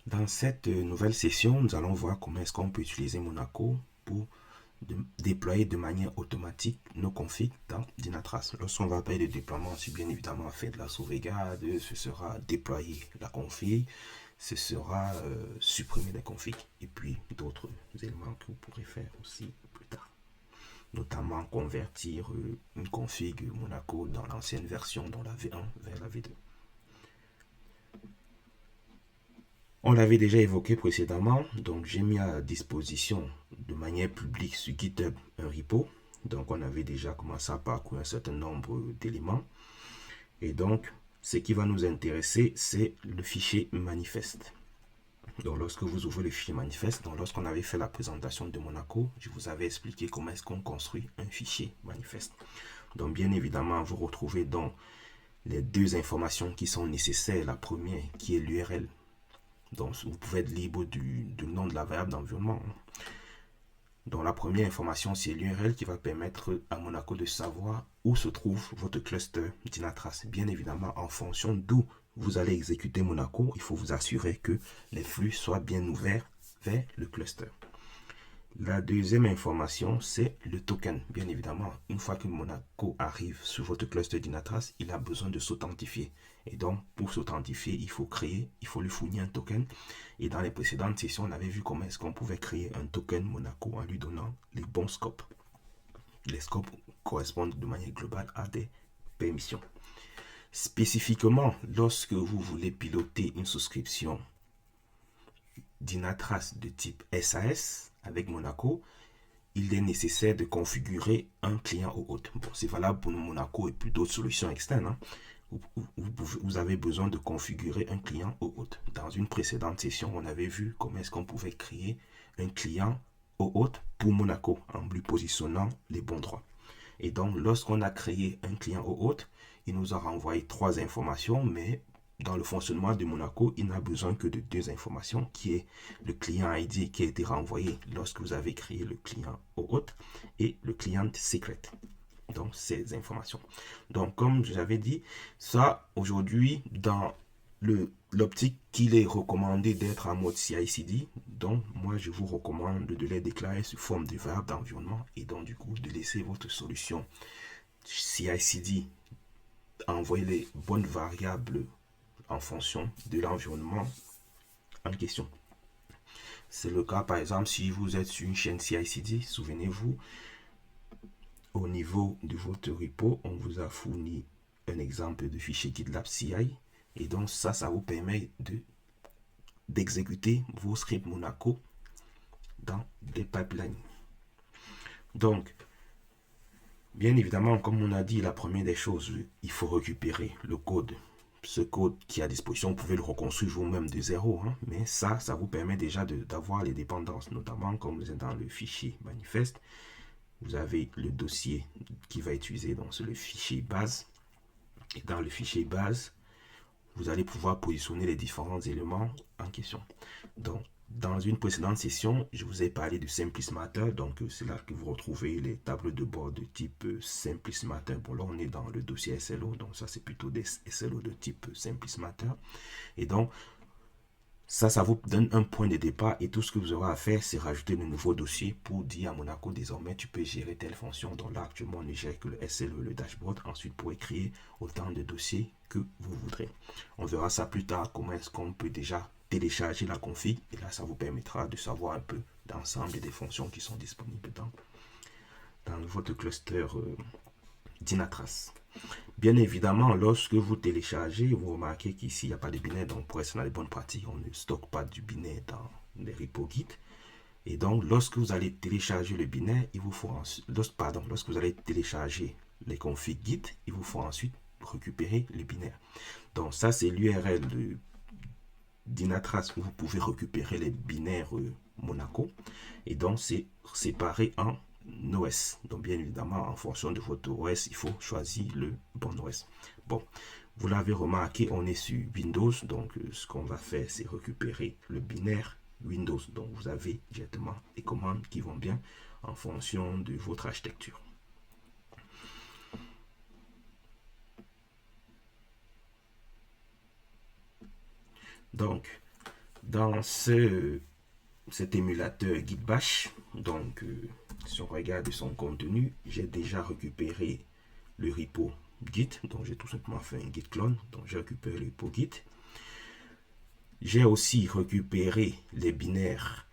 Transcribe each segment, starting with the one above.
Dans cette nouvelle session, nous allons voir comment est-ce qu'on peut utiliser Monaco pour déployer de manière automatique nos configs dans Dynatrace. Lorsqu'on va parler de déploiement, c'est bien évidemment faire de la sauvegarde, ce sera déployer la config, ce sera supprimer les configs et puis d'autres éléments que vous pourrez faire aussi plus tard. Notamment convertir une config Monaco dans l'ancienne version, dans la V1 vers la V2. On l'avait déjà évoqué précédemment, donc j'ai mis à disposition de manière publique sur GitHub un repo. Donc on avait déjà commencé à parcourir un certain nombre d'éléments. Et donc ce qui va nous intéresser, c'est le fichier manifeste. Donc lorsque vous ouvrez le fichier manifeste, donc lorsqu'on avait fait la présentation de Monaco, je vous avais expliqué comment est-ce qu'on construit un fichier manifeste. Donc bien évidemment, vous retrouvez donc les deux informations qui sont nécessaires. La première qui est l'URL. Donc, vous pouvez être libre du nom de la variable d'environnement. Donc, la première information, c'est l'URL qui va permettre à Monaco de savoir où se trouve votre cluster Dynatrace. Bien évidemment, en fonction d'où vous allez exécuter Monaco, il faut vous assurer que les flux soient bien ouverts vers le cluster. La deuxième information, c'est le token. Bien évidemment, une fois que Monaco arrive sur votre cluster Dynatrace, il a besoin de s'authentifier. Et donc, pour s'authentifier, il faut lui fournir un token. Et dans les précédentes sessions, on avait vu comment est-ce qu'on pouvait créer un token Monaco en lui donnant les bons scopes. Les scopes correspondent de manière globale à des permissions. Spécifiquement, lorsque vous voulez piloter une souscription Dynatrace de type SAS avec Monaco, il est nécessaire de configurer un client au hôte. Bon, c'est valable pour Monaco et puis d'autres solutions externes. Vous avez besoin de configurer un client au hôte. Dans une précédente session, on avait vu comment est-ce qu'on pouvait créer un client au hôte pour Monaco en lui positionnant les bons droits. Et donc, lorsqu'on a créé un client au hôte, il nous a renvoyé 3 informations, mais dans le fonctionnement de Monaco, il n'a besoin que de 2 informations, qui est le client ID qui a été renvoyé lorsque vous avez créé le client au hôte et le client secret. Donc, ces informations. Donc, comme j'avais dit, ça, aujourd'hui, dans l'optique qu'il est recommandé d'être en mode CI/CD, donc moi, je vous recommande de les déclarer sous forme de variable d'environnement et donc, du coup, de laisser votre solution CI/CD envoyer les bonnes variables en fonction de l'environnement en question. C'est le cas, par exemple, si vous êtes sur une chaîne CI/CD, souvenez-vous, au niveau de votre repo, on vous a fourni un exemple de fichier GitLab CI. Et donc, ça vous permet d'exécuter vos scripts Monaco dans des pipelines. Donc, bien évidemment, comme on a dit, la première des choses, il faut récupérer le code. Ce code qui est à disposition, vous pouvez le reconstruire vous-même de zéro. Mais ça vous permet déjà d'avoir les dépendances, notamment comme vous êtes dans le fichier manifeste. Vous avez le dossier qui va utiliser, donc c'est le fichier base. Et dans le fichier base, vous allez pouvoir positionner les différents éléments en question. Donc, dans une précédente session, je vous ai parlé de Simplis Matter. Donc, c'est là que vous retrouvez les tables de bord de type Simplis Matter. Bon, là, on est dans le dossier SLO. Donc, ça, c'est plutôt des SLO de type Simplis Matter. Et donc, ça vous donne un point de départ et tout ce que vous aurez à faire, c'est rajouter de nouveaux dossiers pour dire à Monaco, désormais, tu peux gérer telle fonction. Donc là, actuellement, on ne gère que le SLE, le dashboard. Ensuite, vous pourrez créer autant de dossiers que vous voudrez. On verra ça plus tard, comment est-ce qu'on peut déjà télécharger la config. Et là, ça vous permettra de savoir un peu l'ensemble des fonctions qui sont disponibles dans votre cluster Dynatrace. Bien évidemment, lorsque vous téléchargez, vous remarquez qu'ici, il n'y a pas de binaire. Donc, pour rester dans les bonnes pratiques, on ne stocke pas du binaire dans les repos Git. Et donc, lorsque vous allez télécharger le binaire, il vous faut lorsque vous allez télécharger les configs Git, il vous faut ensuite récupérer le binaire. Donc, ça, c'est l'URL de Dynatrace où vous pouvez récupérer les binaires Monaco. Et donc, c'est séparé en OS. Donc, bien évidemment, en fonction de votre OS, il faut choisir le bon OS. Bon, vous l'avez remarqué, on est sur Windows. Donc, ce qu'on va faire, c'est récupérer le binaire Windows. Donc, vous avez directement les commandes qui vont bien en fonction de votre architecture. Donc, Dans cet émulateur Git Bash, donc si on regarde son contenu, j'ai déjà récupéré le repo Git, donc j'ai tout simplement fait un Git clone, donc j'ai récupéré le repo Git. J'ai aussi récupéré les binaires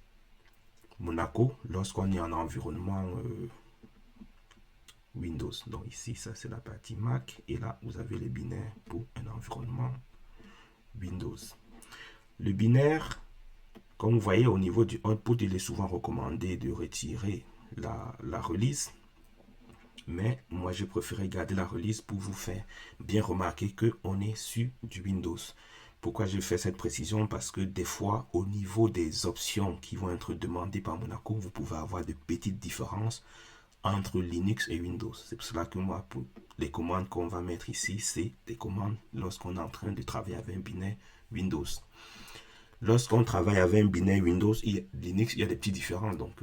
Monaco lorsqu'on est en environnement Windows. Donc ici, ça c'est la partie Mac, et là vous avez les binaires pour un environnement Windows. Le binaire, comme vous voyez au niveau du output, il est souvent recommandé de retirer la release. Mais moi, j'ai préféré garder la release pour vous faire bien remarquer qu'on est sur du Windows. Pourquoi j'ai fait cette précision? Parce que des fois, au niveau des options qui vont être demandées par Monaco, vous pouvez avoir de petites différences entre Linux et Windows. C'est pour cela que moi, pour les commandes qu'on va mettre ici, c'est des commandes lorsqu'on est en train de travailler avec un binaire Windows. Lorsqu'on travaille avec un binaire Windows, Linux, il y a des petits différences. Donc,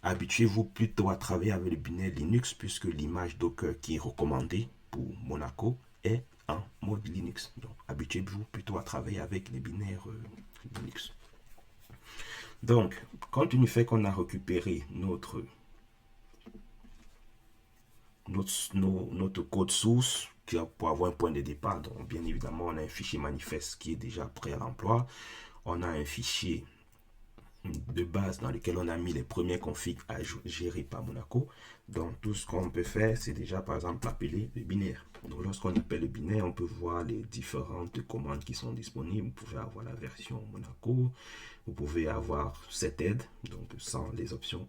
habituez-vous plutôt à travailler avec le binaire Linux, puisque l'image Docker qui est recommandée pour Monaco est en mode Linux. Donc, habituez-vous plutôt à travailler avec les binaires Linux. Donc, compte tenu du fait qu'on a récupéré notre code source pour avoir un point de départ, donc bien évidemment, on a un fichier manifeste qui est déjà prêt à l'emploi. On a un fichier de base dans lequel on a mis les premiers configs à gérer par Monaco. Donc tout ce qu'on peut faire, c'est déjà par exemple appeler le binaire. Donc lorsqu'on appelle le binaire, on peut voir les différentes commandes qui sont disponibles. Vous pouvez avoir la version Monaco, vous pouvez avoir cette aide, donc sans les options,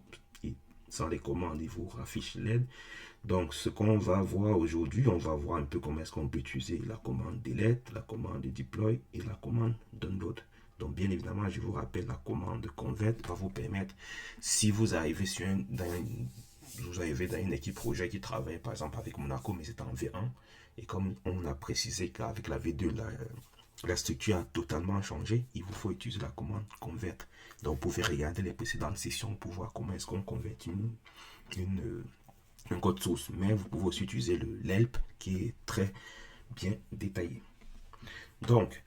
sans les commandes, il vous affiche l'aide. Donc ce qu'on va voir aujourd'hui, on va voir un peu comment est-ce qu'on peut utiliser la commande delete, la commande deploy et la commande download. Donc bien évidemment, je vous rappelle, la commande convert va vous permettre, si vous arrivez dans une équipe projet qui travaille par exemple avec Monaco, mais c'est en V1, et comme on a précisé qu'avec la V2, la structure a totalement changé, il vous faut utiliser la commande convert. Donc vous pouvez regarder les précédentes sessions pour voir comment est-ce qu'on convertit un code source. Mais vous pouvez aussi utiliser l'help qui est très bien détaillé. Donc,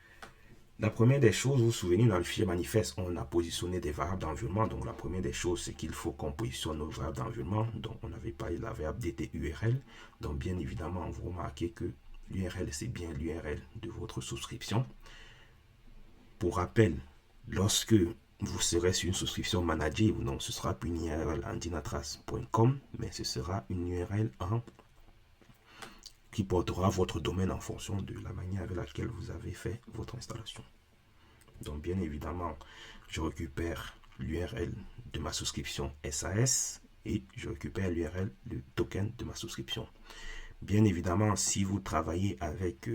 la première des choses, vous vous souvenez, dans le fichier manifeste, on a positionné des variables d'environnement. Donc, la première des choses, c'est qu'il faut qu'on positionne nos variables d'environnement. Donc, on avait parlé de la variable DTURL. Donc, bien évidemment, vous remarquez que l'URL, c'est bien l'URL de votre souscription. Pour rappel, lorsque vous serez sur une souscription managée, donc ce sera une URL en dynatrace.com, mais ce sera une URL qui portera votre domaine en fonction de la manière avec laquelle vous avez fait votre installation. Donc bien évidemment, je récupère l'URL de ma souscription SAS et je récupère l'URL, le token de ma souscription. Bien évidemment, si vous travaillez avec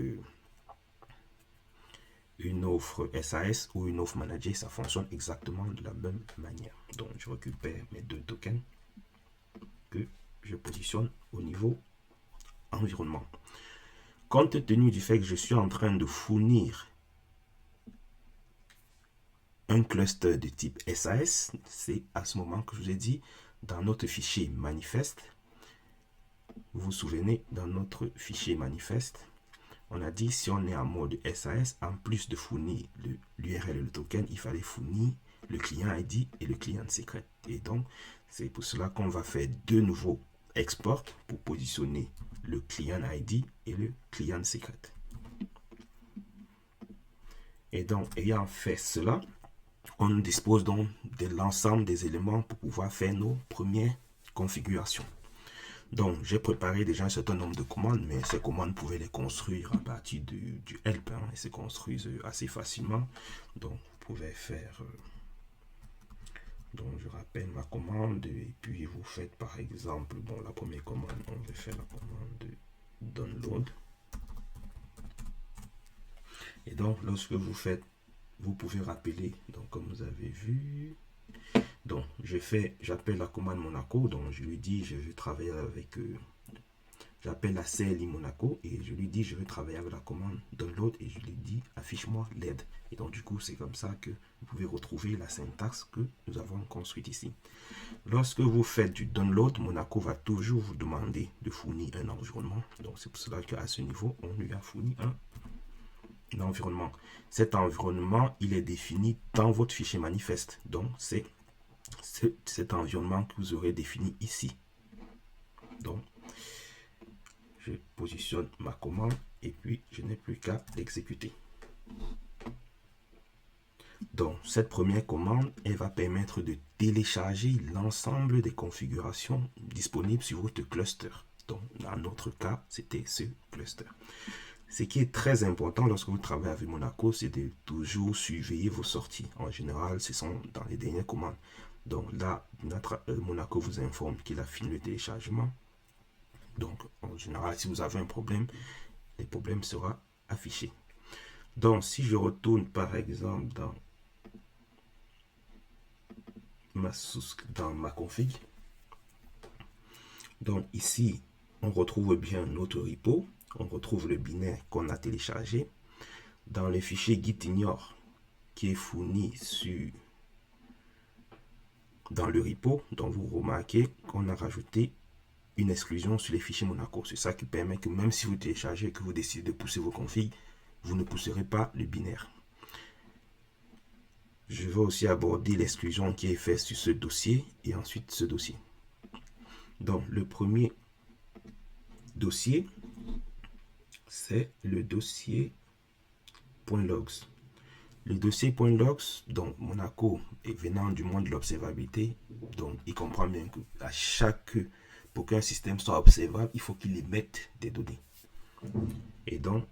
une offre SAS ou une offre managée, ça fonctionne exactement de la même manière. Donc je récupère mes deux tokens que je positionne au niveau environnement. Compte tenu du fait que je suis en train de fournir un cluster de type SAS, c'est à ce moment que je vous ai dit, dans notre fichier manifeste, vous vous souvenez, dans notre fichier manifeste, on a dit si on est en mode SAS, en plus de fournir l'URL et le token, il fallait fournir le client ID et le client secret. Et donc, c'est pour cela qu'on va faire deux nouveaux exports pour positionner le client ID et le client secret. Et donc, ayant fait cela, on dispose donc de l'ensemble des éléments pour pouvoir faire nos premières configurations. Donc, j'ai préparé déjà un certain nombre de commandes, mais ces commandes, vous pouvez les construire à partir du help, hein, et se construisent assez facilement. Donc, vous pouvez faire... donc, je rappelle ma commande, et puis vous faites par exemple, bon, la première commande, on va faire la commande de download. Et donc, lorsque vous faites, vous pouvez rappeler, donc comme vous avez vu, donc j'appelle la commande Monaco, donc je lui dis je vais travailler avec, j'appelle la CLI Monaco et je lui dis je vais travailler avec la commande download et je lui dis affiche-moi l'aide. Et donc du coup c'est comme ça que vous pouvez retrouver la syntaxe que nous avons construite ici. Lorsque vous faites du download, Monaco va toujours vous demander de fournir un environnement. Donc c'est pour cela qu'à ce niveau, on lui a fourni l'environnement. Cet environnement, il est défini dans votre fichier manifeste. Donc, c'est cet environnement que vous aurez défini ici. Donc, je positionne ma commande et puis je n'ai plus qu'à l'exécuter. Donc, cette première commande, elle va permettre de télécharger l'ensemble des configurations disponibles sur votre cluster. Donc, dans notre cas, c'était ce cluster. Ce qui est très important lorsque vous travaillez avec Monaco, c'est de toujours surveiller vos sorties. En général, ce sont dans les dernières commandes. Donc là, Monaco vous informe qu'il a fini le téléchargement. Donc, en général, si vous avez un problème, le problème sera affiché. Donc, si je retourne par exemple dans ma config, donc ici, on retrouve bien notre repo, on retrouve le binaire qu'on a téléchargé. Dans le fichier gitignore qui est fourni dans le repo, donc vous remarquez qu'on a rajouté une exclusion sur les fichiers Monaco. C'est ça qui permet que même si vous téléchargez et que vous décidez de pousser vos configs, vous ne pousserez pas le binaire. Je vais aussi aborder l'exclusion qui est faite sur ce dossier et ensuite ce dossier. Donc, le premier dossier, c'est le dossier .logs. Le dossier .logs, donc Monaco est venant du monde de l'observabilité, donc il comprend bien que pour qu'un système soit observable, il faut qu'il émette des données. Et donc,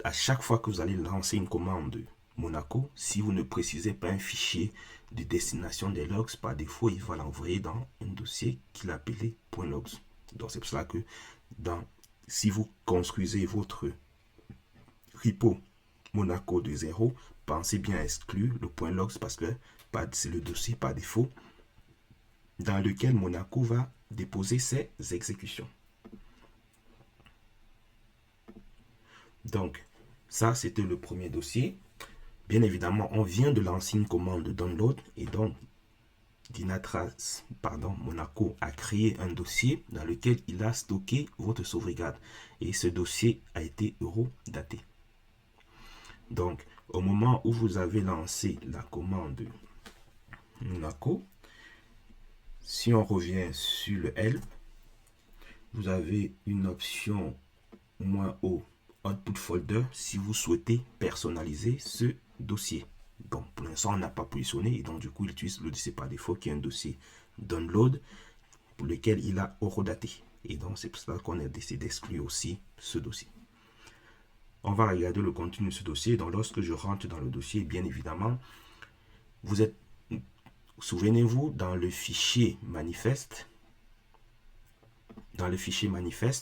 à chaque fois que vous allez lancer une commande Monaco, si vous ne précisez pas un fichier de destination des logs, par défaut, il va l'envoyer dans un dossier qu'il a appelé .logs. Donc, c'est pour cela que si vous construisez votre repo Monaco de 0, pensez bien à exclure le .logs parce que c'est le dossier par défaut dans lequel Monaco va déposer ses exécutions. Donc, ça, c'était le premier dossier. Bien évidemment, on vient de lancer une commande de download et donc Monaco a créé un dossier dans lequel il a stocké votre sauvegarde et ce dossier a été eurodaté. Donc, au moment où vous avez lancé la commande Monaco, si on revient sur le help, vous avez une option -O output folder si vous souhaitez personnaliser ce dossier. Donc, pour l'instant, on n'a pas positionné et donc du coup, il utilise le dossier par défaut qui est un dossier download pour lequel il a horodaté. Et donc, c'est pour cela qu'on a décidé d'exclure aussi ce dossier. On va regarder le contenu de ce dossier. Donc, lorsque je rentre dans le dossier, bien évidemment, souvenez-vous, dans le fichier manifeste,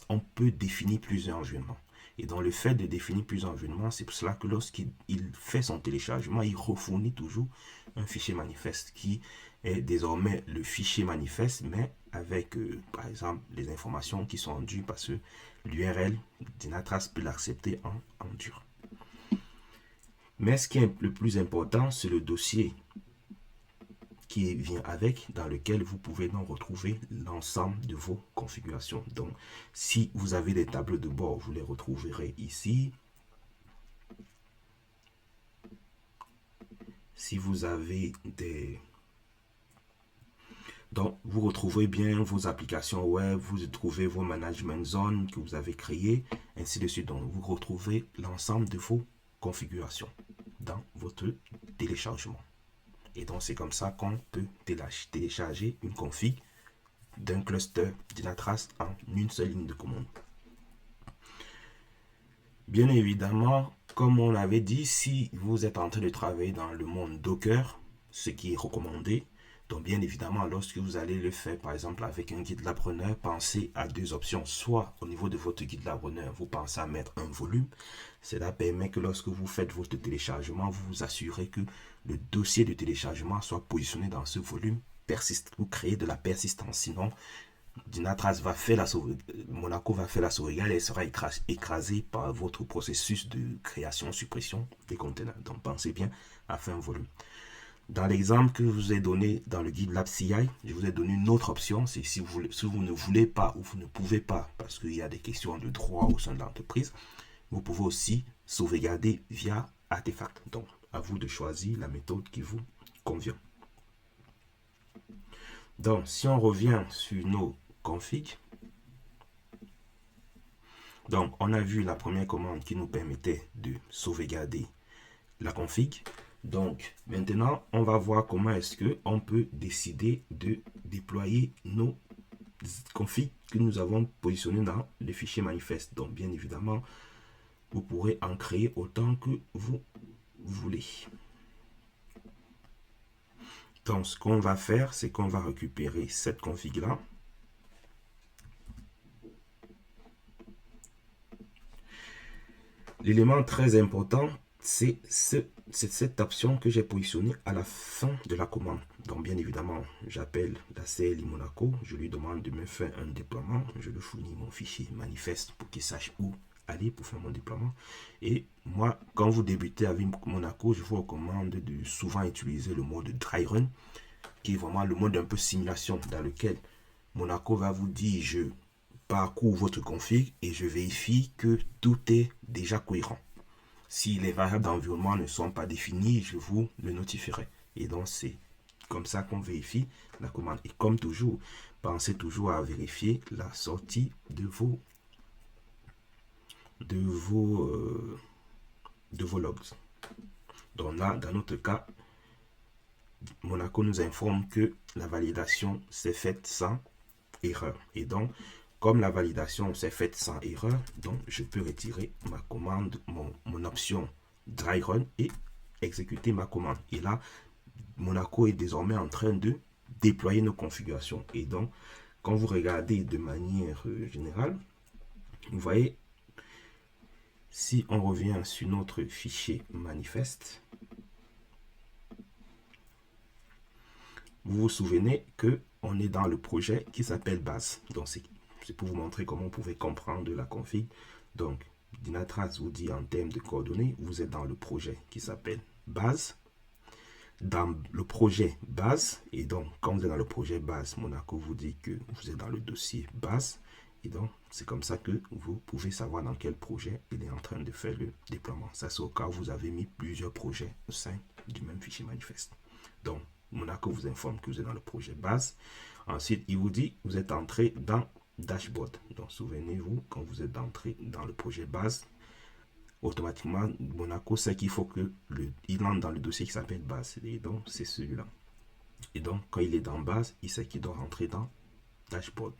on peut définir plusieurs environnements. Et dans le fait de définir plusieurs environnements, c'est pour cela que lorsqu'il fait son téléchargement, il refournit toujours un fichier manifeste qui est désormais le fichier manifeste, mais avec, par exemple, les informations qui sont dues parce que l'URL Dynatrace peut l'accepter en dur. Mais ce qui est le plus important, c'est le dossier qui vient avec, dans lequel vous pouvez donc retrouver l'ensemble de vos configurations. Donc, si vous avez des tableaux de bord, vous les retrouverez ici. Si vous avez Donc, vous retrouvez bien vos applications web, vous trouvez vos management zones que vous avez créées, ainsi de suite. Donc, vous retrouvez l'ensemble de vos configurations dans votre téléchargement. Et donc, c'est comme ça qu'on peut télécharger une config d'un cluster Dynatrace en une seule ligne de commande. Bien évidemment, comme on l'avait dit, si vous êtes en train de travailler dans le monde Docker, ce qui est recommandé, donc bien évidemment, lorsque vous allez le faire, par exemple, avec un GitLab Runner, pensez à deux options. Soit au niveau de votre GitLab Runner, vous pensez à mettre un volume. Cela permet que lorsque vous faites votre téléchargement, vous vous assurez que le dossier de téléchargement soit positionné dans ce volume. Vous créez de la persistance. Sinon, Dynatrace va faire Monaco va faire la sauvegarde et sera écrasé par votre processus de création-suppression des conteneurs. Donc, pensez bien à faire un volume. Dans l'exemple que je vous ai donné dans le GitLab CI, je vous ai donné une autre option. C'est si vous ne voulez pas ou vous ne pouvez pas, parce qu'il y a des questions de droit au sein de l'entreprise, vous pouvez aussi sauvegarder via artefact. Donc, à vous de choisir la méthode qui vous convient. Donc, si on revient sur nos configs, donc on a vu la première commande qui nous permettait de sauvegarder la config. Donc, maintenant, on va voir comment est-ce qu'on peut décider de déployer nos configs que nous avons positionnés dans le fichier manifeste. Donc, bien évidemment, vous pourrez en créer autant que vous voulez. Donc, ce qu'on va faire, c'est qu'on va récupérer cette config-là. L'élément très important, c'est cette option que j'ai positionnée à la fin de la commande. Donc, bien évidemment, j'appelle la CLI Monaco. Je lui demande de me faire un déploiement. Je lui fournis mon fichier manifeste pour qu'il sache où aller pour faire mon déploiement. Et moi, quand vous débutez avec Monaco, je vous recommande de souvent utiliser le mode dry run, qui est vraiment le mode un peu simulation dans lequel Monaco va vous dire je parcours votre config et je vérifie que tout est déjà cohérent. Si les variables d'environnement ne sont pas définies, je vous le notifierai. Et donc, c'est comme ça qu'on vérifie la commande. Et comme toujours, pensez toujours à vérifier la sortie de vos logs. Donc là, dans notre cas, Monaco nous informe que la validation s'est faite sans erreur. Et donc, comme la validation s'est faite sans erreur, donc je peux retirer ma commande, mon option dry run et exécuter ma commande. Et là, Monaco est désormais en train de déployer nos configurations. Et donc, quand vous regardez de manière générale, vous voyez, si on revient sur notre fichier manifeste, vous vous souvenez que on est dans le projet qui s'appelle base. Donc, c'est pour vous montrer comment vous pouvez comprendre la config. Donc, Dynatrace vous dit en termes de coordonnées, vous êtes dans le projet qui s'appelle base. Dans le projet base, et donc, quand vous êtes dans le projet base, Monaco vous dit que vous êtes dans le dossier base. Et donc, c'est comme ça que vous pouvez savoir dans quel projet il est en train de faire le déploiement. Ça, c'est au cas où vous avez mis plusieurs projets au sein du même fichier manifeste. Donc, Monaco vous informe que vous êtes dans le projet base. Ensuite, il vous dit vous êtes entré dans dashboard. Donc, souvenez-vous, quand vous êtes entré dans le projet base, automatiquement, Monaco sait qu'il faut que il entre dans le dossier qui s'appelle base. Et donc, c'est celui-là. Et donc, quand il est dans base, il sait qu'il doit rentrer dans dashboard.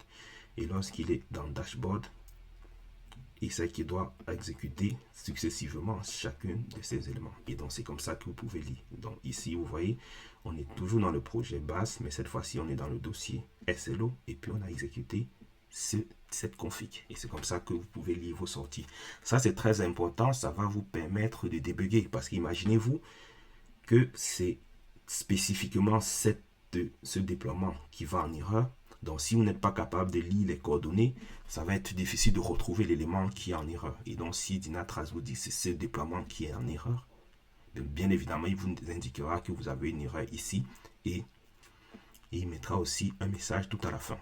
Et lorsqu'il est dans dashboard, il sait qu'il doit exécuter successivement chacun de ces éléments. Et donc, c'est comme ça que vous pouvez lire. Donc, ici, vous voyez, on est toujours dans le projet base, mais cette fois-ci, on est dans le dossier SLO et puis on a exécuté cette config. Et c'est comme ça que vous pouvez lire vos sorties. Ça, c'est très important. Ça va vous permettre de débugger parce qu'imaginez-vous que c'est spécifiquement ce déploiement qui va en erreur. Donc, si vous n'êtes pas capable de lire les coordonnées, ça va être difficile de retrouver l'élément qui est en erreur. Et donc, si Dynatrace vous dit que c'est ce déploiement qui est en erreur, bien évidemment, il vous indiquera que vous avez une erreur ici et il mettra aussi un message tout à la fin.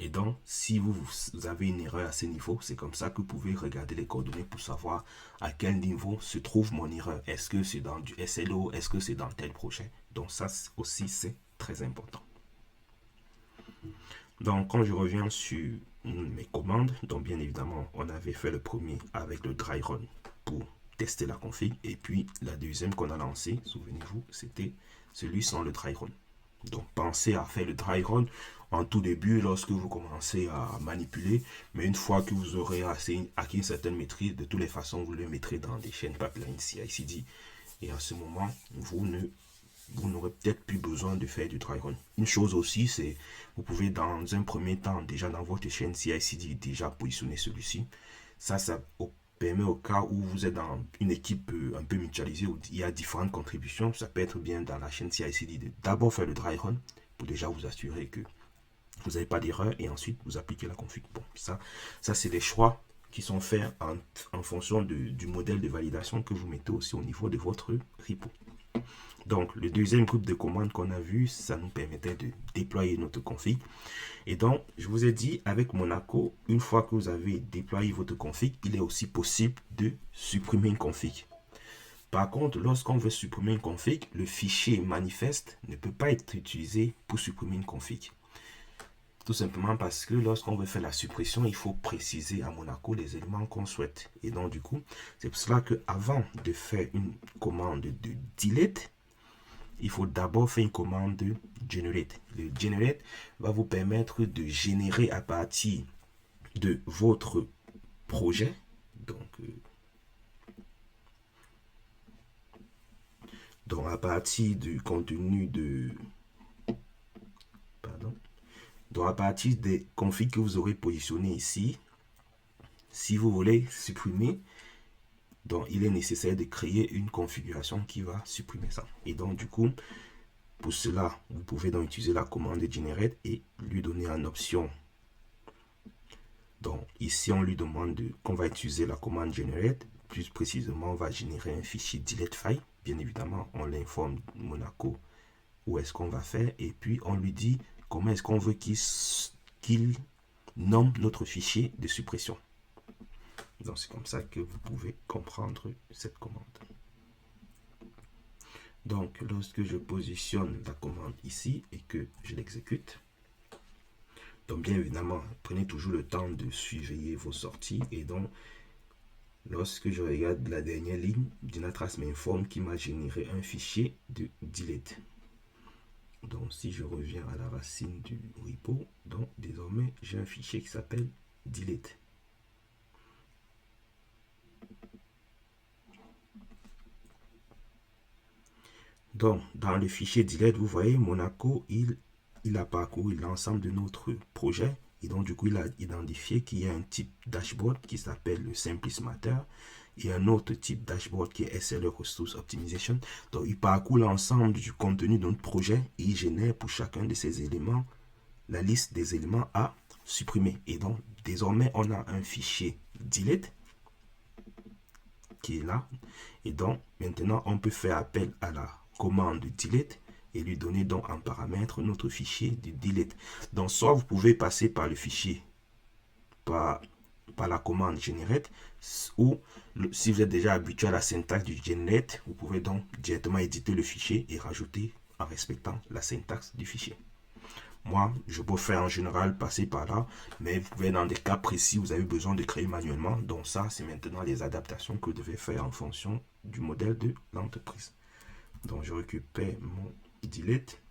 Et donc, si vous avez une erreur à ce niveau, c'est comme ça que vous pouvez regarder les coordonnées pour savoir à quel niveau se trouve mon erreur. Est-ce que c'est dans du SLO? Est-ce que c'est dans tel projet? Donc, ça aussi, c'est très important. Donc, quand je reviens sur mes commandes, donc bien évidemment, on avait fait le premier avec le dry run pour tester la config. Et puis, la deuxième qu'on a lancée, souvenez-vous, c'était celui sans le dry run. Donc, pensez à faire le dry run en tout début lorsque vous commencez à manipuler. Mais une fois que vous aurez acquis une certaine maîtrise, de toutes les façons, vous le mettrez dans des chaînes pipeline CI/CD. Et à ce moment, vous n'aurez peut-être plus besoin de faire du dry run. Une chose aussi, c'est vous pouvez dans un premier temps, déjà dans votre chaîne CI/CD, déjà positionner celui-ci. Ça permet au cas où vous êtes dans une équipe un peu mutualisée, où il y a différentes contributions. Ça peut être bien dans la chaîne CI/CD de d'abord faire le dry run pour déjà vous assurer que vous n'avez pas d'erreur et ensuite vous appliquez la config. Bon, ça c'est des choix qui sont faits en fonction du modèle de validation que vous mettez aussi au niveau de votre repo. Donc, le deuxième groupe de commandes qu'on a vu, ça nous permettait de déployer notre config. Et donc, je vous ai dit, avec Monaco, une fois que vous avez déployé votre config, il est aussi possible de supprimer une config. Par contre, lorsqu'on veut supprimer une config, le fichier manifeste ne peut pas être utilisé pour supprimer une config. Tout simplement parce que lorsqu'on veut faire la suppression, il faut préciser à Monaco les éléments qu'on souhaite. Et donc, du coup, c'est pour cela qu'avant de faire une commande de delete, il faut d'abord faire une commande de generate. Le generate va vous permettre de générer à partir de votre projet. Donc à partir du contenu de... Pardon. Donc à partir des configs que vous aurez positionnés ici, si vous voulez supprimer, donc il est nécessaire de créer une configuration qui va supprimer ça. Et donc du coup, pour cela, vous pouvez donc utiliser la commande de generate et lui donner en option. Donc ici, on lui demande qu'on va utiliser la commande generate. Plus précisément, on va générer un fichier delete file. Bien évidemment, on l'informe Monaco où est-ce qu'on va faire. Et puis, on lui dit comment est-ce qu'on veut qu'il nomme notre fichier de suppression. Donc, c'est comme ça que vous pouvez comprendre cette commande. Donc, lorsque je positionne la commande ici et que je l'exécute, donc bien évidemment, prenez toujours le temps de surveiller vos sorties. Et donc, lorsque je regarde la dernière ligne, Dynatrace m'informe qu'il m'a généré un fichier de delete. Donc, si je reviens à la racine du repo, donc désormais, j'ai un fichier qui s'appelle delete. Donc, dans le fichier delete, vous voyez, Monaco, il a parcouru l'ensemble de notre projet. Et donc, du coup, il a identifié qu'il y a un type dashboard qui s'appelle le Simplist Matter et un autre type dashboard qui est SLA Resource Optimization. Donc, il parcourt l'ensemble du contenu de notre projet et il génère pour chacun de ces éléments la liste des éléments à supprimer. Et donc, désormais, on a un fichier delete qui est là. Et donc, maintenant, on peut faire appel à la commande delete et lui donner donc en paramètre notre fichier de delete. Donc, soit vous pouvez passer par le fichier, par la commande generate, ou si vous êtes déjà habitué à la syntaxe du generate, vous pouvez donc directement éditer le fichier et rajouter en respectant la syntaxe du fichier. Moi, je peux faire en général passer par là, mais vous pouvez dans des cas précis, vous avez besoin de créer manuellement. Donc ça, c'est maintenant les adaptations que vous devez faire en fonction du modèle de l'entreprise. Donc je récupère mon delete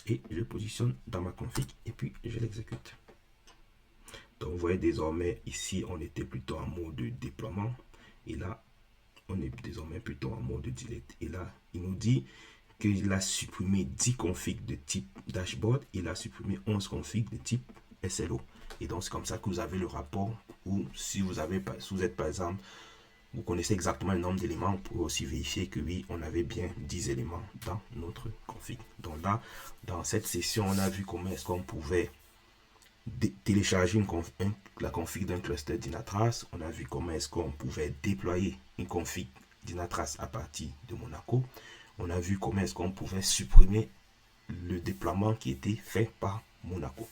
et je positionne dans ma config et puis je l'exécute. Donc vous voyez désormais ici, on était plutôt en mode de déploiement et là, on est désormais plutôt en mode de delete. Et là, il nous dit qu'il a supprimé 10 configs de type dashboard, il a supprimé 11 configs de type SLO. Et donc, c'est comme ça que vous avez le rapport où, si vous êtes par exemple, vous connaissez exactement le nombre d'éléments, vous pouvez aussi vérifier que oui, on avait bien 10 éléments dans notre config. Donc là, dans cette session, on a vu comment est-ce qu'on pouvait télécharger la config d'un cluster Dynatrace. On a vu comment est-ce qu'on pouvait déployer une config Dynatrace à partir de Monaco. On a vu comment est-ce qu'on pouvait supprimer le déploiement qui était fait par Monaco.